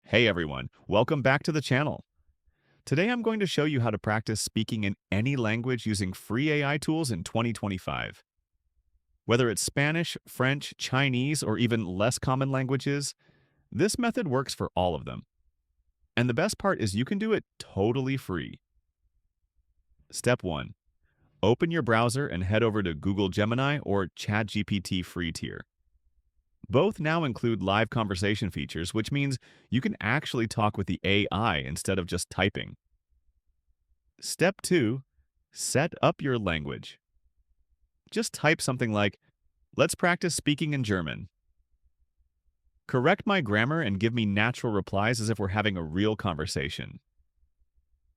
Hey everyone, welcome back to the channel. Today I'm going to show you how to practice speaking in any language using free AI tools in 2025. Whether it's Spanish, French, Chinese, or even less common languages, this method works for all of them. And the best part is you can do it totally free. Step 1. Open your browser and head over to Google Gemini or ChatGPT free tier. Both now include live conversation features, which means you can actually talk with the AI instead of just typing. Step 2. Set up your language. Just type something like, "Let's practice speaking in German." Correct my grammar and give me natural replies as if we're having a real conversation.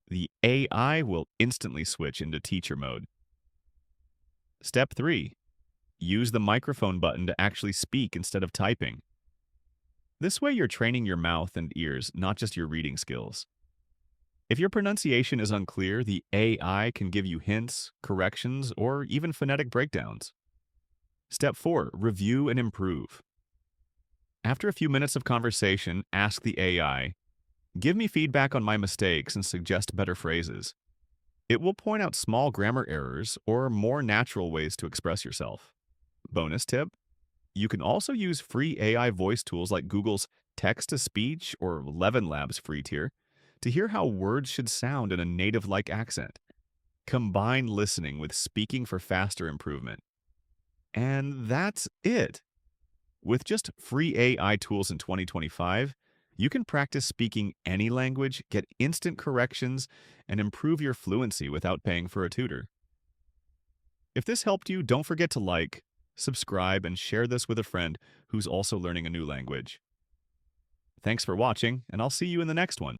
The AI will instantly switch into teacher mode. Step 3. Use the microphone button to actually speak instead of typing. This way you're training your mouth and ears, not just your reading skills. If your pronunciation is unclear, the AI can give you hints, corrections, or even phonetic breakdowns. Step 4. Review and improve. After a few minutes of conversation, ask the AI, "Give me feedback on my mistakes and suggest better phrases." It will point out small grammar errors or more natural ways to express yourself. Bonus tip: you can also use free AI voice tools like Google's text-to-speech or Levin Labs free tier to hear how words should sound in a native-like accent. Combine listening with speaking for faster improvement. And that's it. With just free AI tools in 2025, you can practice speaking any language, get instant corrections, and improve your fluency without paying for a tutor. If this helped you, don't forget to like, subscribe, and share this with a friend who's also learning a new language. Thanks for watching, and I'll see you in the next one.